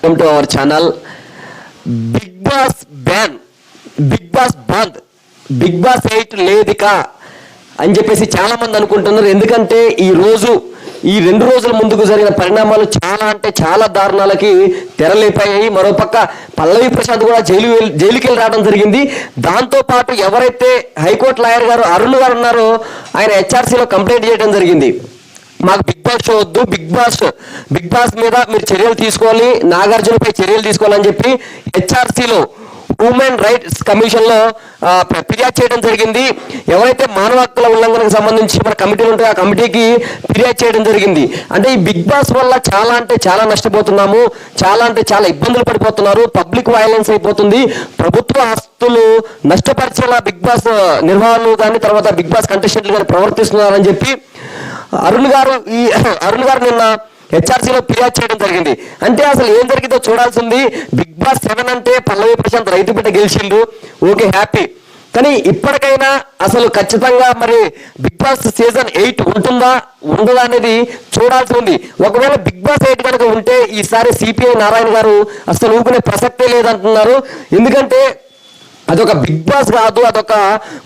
Welcome to our channel. Bigg Boss ban, Bigg Boss bandh, Bigg Boss 8 లేదిక అని చెప్పేసి చాలా మంది అనుకుంటున్నారు. ఎందుకంటే ఈ 2 రోజుల ముందుకు జరిగిన పరిణామాలు చాలా అంటే చాలా దారుణాలకి తెరలేపాయి. మరోపక్క పల్లవి ప్రశాంత్ కూడా జైలుకి వెళ్ళి రావడం జరిగింది. దాంతోపాటు ఎవరైతే హైకోర్టు లాయర్ గారు అరుణ్ గారు ఉన్నారో ఆయన హెచ్ఆర్సీలో కంప్లైంట్ చేయడం జరిగింది. మాకు బిగ్ బాస్ షో వద్దు, బిగ్ బాస్ మీద మీరు చర్యలు తీసుకోవాలి, నాగార్జునపై చర్యలు తీసుకోవాలని చెప్పి హెచ్ఆర్సీలో హ్యూమన్ రైట్స్ కమిషన్లో ఫిర్యాదు చేయడం జరిగింది. ఎవరైతే మానవ హక్కుల ఉల్లంఘనకు సంబంధించి మన కమిటీలు ఉంటాయో ఆ కమిటీకి ఫిర్యాదు చేయడం జరిగింది. అంటే ఈ బిగ్ బాస్ వల్ల చాలా అంటే చాలా నష్టపోతున్నాము, చాలా అంటే చాలా ఇబ్బందులు పడిపోతున్నారు, పబ్లిక్ వైలెన్స్ అయిపోతుంది, ప్రభుత్వ ఆస్తులు నష్టపరిచేలా బిగ్ బాస్ నిర్వహణలు కానీ తర్వాత బిగ్ బాస్ కంటెస్టెంట్లు కానీ ప్రవర్తిస్తున్నారని చెప్పి అరుణ్ గారు నిన్న హెచ్ఆర్సీలో ఫిర్యాదు చేయడం జరిగింది. అంటే అసలు ఏం జరిగిందో చూడాల్సింది. బిగ్ బాస్ 7 అంటే పల్లవి ప్రశాంత్ రైతు బిడ్డ గెలిచిండు, ఓకే హ్యాపీ. కానీ ఇప్పటికైనా అసలు ఖచ్చితంగా మరి బిగ్ బాస్ సీజన్ 8 ఉంటుందా ఉండదా అనేది చూడాల్సి ఉంది. ఒకవేళ బిగ్ బాస్ 8 కనుక ఉంటే ఈసారి సిపిఐ నారాయణ గారు అసలు ఊరుకునే ప్రసక్తే లేదంటున్నారు. ఎందుకంటే అదొక బిగ్ బాస్ కాదు, అదొక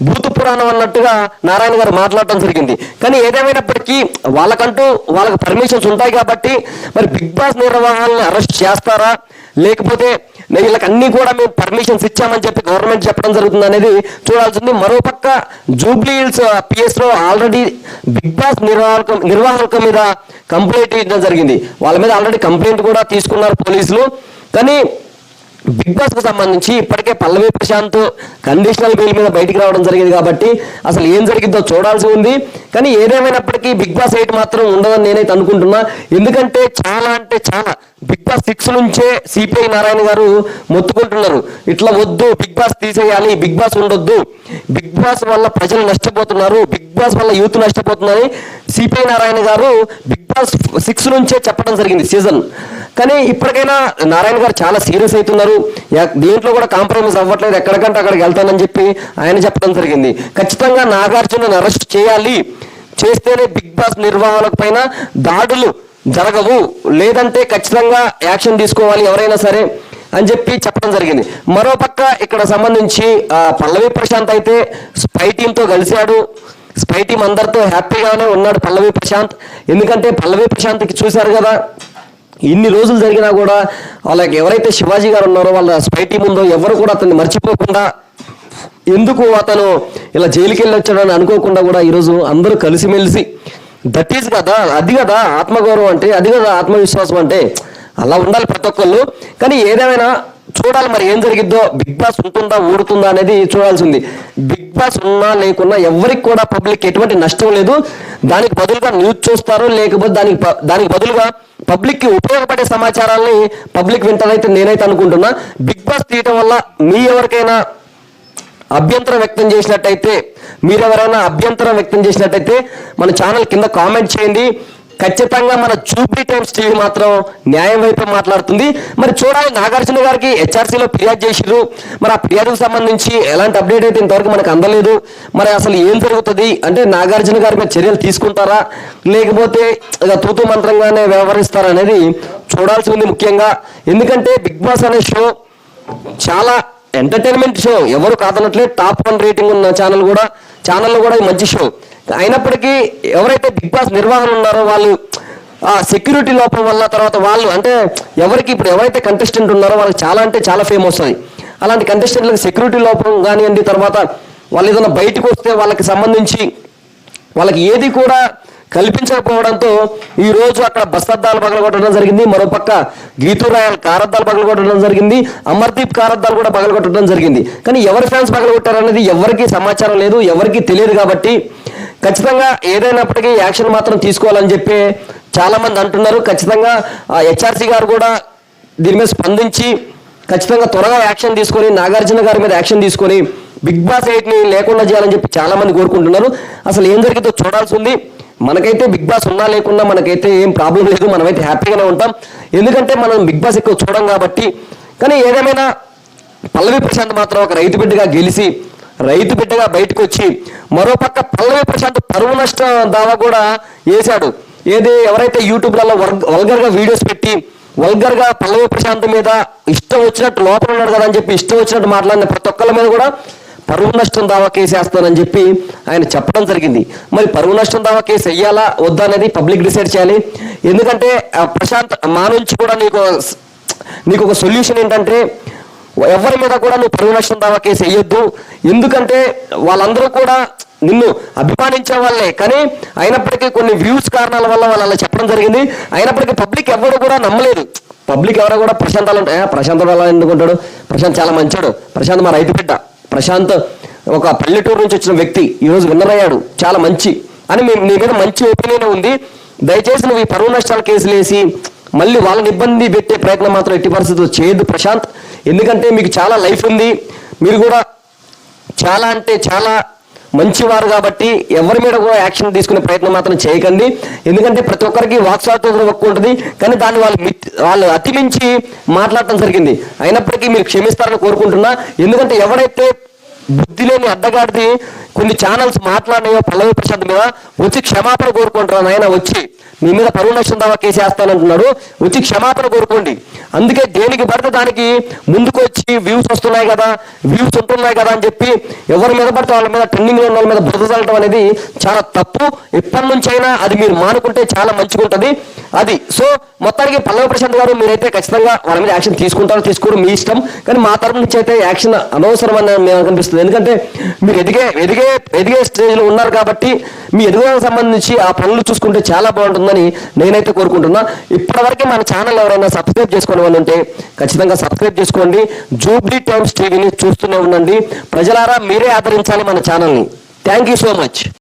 భూత పురాణం అన్నట్టుగా నారాయణ గారు మాట్లాడటం జరిగింది. కానీ ఏదేమైనప్పటికీ వాళ్ళకి పర్మిషన్స్ ఉంటాయి కాబట్టి మరి బిగ్ బాస్ నిర్వహణని అరెస్ట్ చేస్తారా, లేకపోతే వీళ్ళకి అన్ని కూడా మేము పర్మిషన్స్ ఇచ్చామని చెప్పి గవర్నమెంట్ చెప్పడం జరుగుతుంది అనేది చూడాల్సింది. మరోపక్క జూబ్లీ హిల్స్ పిఎస్లో ఆల్రెడీ బిగ్ బాస్ నిర్వాహకుల మీద కంప్లైంట్ ఇవ్వడం జరిగింది. వాళ్ళ మీద ఆల్రెడీ కంప్లైంట్ కూడా తీసుకున్నారు పోలీసులు. కానీ బిగ్ బాస్ కు సంబంధించి ఇప్పటికే పల్లవి ప్రశాంత్ కండిషనల్ బెయిల్ మీద బయటికి రావడం జరిగింది కాబట్టి అసలు ఏం జరిగిందో చూడాల్సి ఉంది. కానీ ఏదేమైనప్పటికీ బిగ్ బాస్ 8 మాత్రం ఉండదని నేనైతే అనుకుంటున్నా. ఎందుకంటే చాలా అంటే చాలా బిగ్ బాస్ 6 నుంచే సిపిఐ నారాయణ గారు మొత్తుకుంటున్నారు, ఇట్లా వద్దు, బిగ్ బాస్ తీసేయాలి, బిగ్ బాస్ ఉండొద్దు, బిగ్ బాస్ వల్ల ప్రజలు నష్టపోతున్నారు, బిగ్ బాస్ వల్ల యూత్ నష్టపోతున్నారని సిపిఐ నారాయణ గారు బిగ్ బాస్ 6 నుంచే చెప్పడం జరిగింది సీజన్. కానీ ఇప్పటికైనా నారాయణ గారు చాలా సీరియస్ అవుతున్నారు, దీంట్లో కూడా కాంప్రమైజ్ అవ్వట్లేదు, ఎక్కడికంటే అక్కడికి వెళ్తానని చెప్పి ఆయన చెప్పడం జరిగింది. ఖచ్చితంగా నాగార్జునను అరెస్ట్ చేయాలి, చేస్తేనే బిగ్ బాస్ నిర్వాహకుల పైన దాడులు జరగవు, లేదంటే ఖచ్చితంగా యాక్షన్ తీసుకోవాలి ఎవరైనా సరే అని చెప్పి చెప్పడం జరిగింది. మరోపక్క ఇక్కడ సంబంధించి పల్లవి ప్రశాంత్ అయితే స్పై టీంతో కలిశాడు, స్పై టీం అందరితో హ్యాపీగానే ఉన్నాడు పల్లవి ప్రశాంత్. ఎందుకంటే పల్లవి ప్రశాంత్కి చూశారు కదా, ఇన్ని రోజులు జరిగినా కూడా వాళ్ళకి ఎవరైతే శివాజీ గారు ఉన్నారో వాళ్ళ స్పై టీం ఉందో ఎవరు కూడా అతన్ని మర్చిపోకుండా, ఎందుకు అతను ఇలా జైలుకి వెళ్ళి వచ్చాడని అనుకోకుండా కూడా ఈరోజు అందరూ కలిసిమెలిసి, దట్ ఈజ్ కదా, అది కదా ఆత్మగౌరవం అంటే, అది కదా ఆత్మవిశ్వాసం అంటే, అలా ఉండాలి ప్రతి ఒక్కళ్ళు. కానీ ఏదేమైనా చూడాలి మరి ఏం జరిగిద్దో, బిగ్ బాస్ ఉంటుందా ఊడుతుందా అనేది చూడాల్సింది. బిగ్ బాస్ ఉన్నా లేకున్నా ఎవరికి కూడా పబ్లిక్ ఎటువంటి నష్టం లేదు. దానికి బదులుగా న్యూస్ చూస్తారు, లేకపోతే దానికి బదులుగా పబ్లిక్ కి ఉపయోగపడే సమాచారాన్ని పబ్లిక్ వింటారైతే నేనైతే అనుకుంటున్నా. బిగ్ బాస్ తీయటం వల్ల మీ ఎవరికైనా అభ్యంతరం వ్యక్తం చేసినట్టయితే, మీరెవరైనా అభ్యంతరం వ్యక్తం చేసినట్టయితే మన ఛానల్ కింద కామెంట్ చేయండి. ఖచ్చితంగా మన జూబ్లీ టైమ్స్ టీవీ మాత్రం న్యాయం వైపు మాట్లాడుతుంది. మరి చూడాలి, నాగార్జున గారికి హెచ్ఆర్సీలో ఫిర్యాదు చేసిర్రు, మరి ఆ ఫిర్యాదుకు సంబంధించి ఎలాంటి అప్డేట్ అయితే ఇంతవరకు మనకు అందలేదు. మరి అసలు ఏం జరుగుతుంది అంటే నాగార్జున గారి మీద చర్యలు తీసుకుంటారా, లేకపోతే తూతూ మంత్రంగానే వ్యవహరిస్తారా అనేది చూడాల్సి ఉంది ముఖ్యంగా. ఎందుకంటే బిగ్ బాస్ అనే షో చాలా ఎంటర్టైన్మెంట్ షో, ఎవరు కాదనట్లే, టాప్ 1 రేటింగ్ ఉన్న ఛానల్లో కూడా మంచి షో. అయినప్పటికీ ఎవరైతే బిగ్ బాస్ నిర్వహణ ఉన్నారో వాళ్ళు సెక్యూరిటీ లోపం వల్ల, తర్వాత వాళ్ళు అంటే ఇప్పుడు ఎవరైతే కంటెస్టెంట్ ఉన్నారో వాళ్ళకి చాలా అంటే చాలా ఫేమ్ వస్తుంది. అలాంటి కంటెస్టెంట్లకు సెక్యూరిటీ లోపం కానివ్వండి, తర్వాత వాళ్ళు ఏదైనా బయటకు వస్తే వాళ్ళకి సంబంధించి వాళ్ళకి ఏది కూడా కల్పించకపోవడంతో ఈ రోజు అక్కడ బస్తద్దాలు పగలగొట్టడం జరిగింది. మరోపక్క గీతూరాయల్ కారద్దాలు పగలగొట్టడం జరిగింది, అమర్దీప్ కారద్దాలు కూడా పగలగొట్టడం జరిగింది. కానీ ఎవరి ఫ్యాన్స్ పగలగొట్టారనేది ఎవరికి సమాచారం లేదు, ఎవరికి తెలియదు. కాబట్టి ఖచ్చితంగా ఏదైనప్పటికీ యాక్షన్ మాత్రం తీసుకోవాలని చెప్పి చాలా మంది అంటున్నారు. ఖచ్చితంగా హెచ్ఆర్సీ గారు కూడా దీని మీద స్పందించి ఖచ్చితంగా త్వరగా యాక్షన్ తీసుకొని నాగార్జున గారి మీద యాక్షన్ తీసుకొని బిగ్ బాస్ 8ని లేకుండా చేయాలని చెప్పి చాలా మంది కోరుకుంటున్నారు. అసలు ఏం జరిగిందో చూడాల్సి ఉంది. మనకైతే బిగ్ బాస్ ఉన్నా లేకున్నా మనకైతే ఏం ప్రాబ్లం లేదు, మనమైతే హ్యాపీగానే ఉంటాం. ఎందుకంటే మనం బిగ్ బాస్ ఎక్కువ చూడం కాబట్టి. కానీ ఏదేమైనా పల్లవి ప్రశాంత్ మాత్రం ఒక రైతు బిడ్డగా గెలిచి రైతు బిడ్డగా బయటకు వచ్చి, మరోపక్క పల్లవి ప్రశాంత్ పరువు నష్టం దావా కూడా వేశాడు. ఎవరైతే యూట్యూబ్లలో వల్గర్గా వీడియోస్ పెట్టి వల్గర్గా పల్లవి ప్రశాంత్ మీద ఇష్టం వచ్చినట్టు లోపల ఉన్నాడు కదా అని చెప్పి ఇష్టం వచ్చినట్టు మాట్లాడిన ప్రతి ఒక్కళ్ళ మీద కూడా పరువు నష్టం దావా కేసు వేస్తానని చెప్పి ఆయన చెప్పడం జరిగింది. మరి పరువు నష్టం దావా కేసు వెయ్యాలా వద్దా అనేది పబ్లిక్ డిసైడ్ చేయాలి. ఎందుకంటే ప్రశాంత్ మా నుంచి కూడా నీకు ఒక సొల్యూషన్ ఏంటంటే ఎవరి మీద కూడా నువ్వు పరువు నష్టం దావా కేసు వేయొద్దు. ఎందుకంటే వాళ్ళందరూ కూడా నిన్ను అభిమానించే వాళ్ళే, కానీ అయినప్పటికీ కొన్ని వ్యూస్ కారణాల వల్ల వాళ్ళు అలా చెప్పడం జరిగింది. అయినప్పటికీ పబ్లిక్ ఎవరు కూడా నమ్మలేదు. పబ్లిక్ ఎవరు కూడా ప్రశాంత్ అలా ఉంటాయి, ప్రశాంత్ అలా ఎందుకుంటాడు, ప్రశాంత్ చాలా మంచోడు, ప్రశాంత్ మా రైతు బిడ్డ, ప్రశాంత్ ఒక పల్లెటూరు నుంచి వచ్చిన వ్యక్తి, ఈరోజు విన్నర్ అయ్యాడు, చాలా మంచి అని నీ మీద మంచి ఒపీనియన్ ఉంది. దయచేసి నువ్వు ఈ పరువు నష్టాల కేసులు వేసి మళ్ళీ వాళ్ళని ఇబ్బంది పెట్టే ప్రయత్నం మాత్రం ఎట్టి పరిస్థితుల్లో చేయొద్దు ప్రశాంత్. ఎందుకంటే మీకు చాలా లైఫ్ ఉంది, మీరు కూడా చాలా అంటే చాలా మంచివారు కాబట్టి ఎవరి మీద కూడా యాక్షన్ తీసుకునే ప్రయత్నం మాత్రం చేయకండి. ఎందుకంటే ప్రతి ఒక్కరికి వాక్స్వాతంత్రం హక్కు ఉంటుంది, కానీ దాన్ని వాళ్ళు అతిమించి మాట్లాడటం జరిగింది. అయినప్పటికీ మీరు క్షమిస్తారని కోరుకుంటున్నా. ఎందుకంటే ఎవరైతే బుద్ధి లేని అడ్డగాడిది కొన్ని ఛానల్స్ మాట్లాడినాయో పల్లవి ప్రశాంత్ మీద వచ్చి క్షమాపణ కోరుకుంటున్నాను. ఆయన వచ్చి మీ మీద పరువు నష్టం దావా కేసు వేస్తానంటున్నాడు, వచ్చి క్షమాపణ కోరుకోండి. అందుకే దేనికి పడితే దానికి ముందుకు వచ్చి వ్యూస్ వస్తున్నాయి కదా, వ్యూస్ ఉంటున్నాయి కదా అని చెప్పి ఎవరి మీద పడితే వాళ్ళ మీద ట్రెండింగ్లో ఉన్న వాళ్ళ మీద బురద చల్లడం అనేది చాలా తప్పు. ఎప్పటి నుంచి అయినా అది మీరు మానుకుంటే చాలా మంచిగా ఉంటుంది అది. సో మొత్తానికి పల్లవి ప్రశాంత్ గారు మీరైతే ఖచ్చితంగా వాళ్ళ మీద యాక్షన్ తీసుకుంటారో తీసుకోవడం మీ ఇష్టం, కానీ మా తరపు నుంచి అయితే యాక్షన్ అనవసరం అని మేము అనిపిస్తుంది. ఎందుకంటే మీరు ఎదిగే స్టేజ్లో ఉన్నారు కాబట్టి మీ ఎదుగుదలకు సంబంధించి ఆ పనులు చూసుకుంటే చాలా బాగుంటుందని నేనైతే కోరుకుంటున్నా. ఇప్పటివరకు మన ఛానల్ ఎవరైనా సబ్స్క్రైబ్ చేసుకునే వాళ్ళు ఉంటే ఖచ్చితంగా సబ్స్క్రైబ్ చేసుకోండి. జూబ్లీ టైమ్స్ టీవీని చూస్తూనే ఉండండి. ప్రజలారా మీరే ఆదరించాలి మన ఛానల్ని. Thank you so much.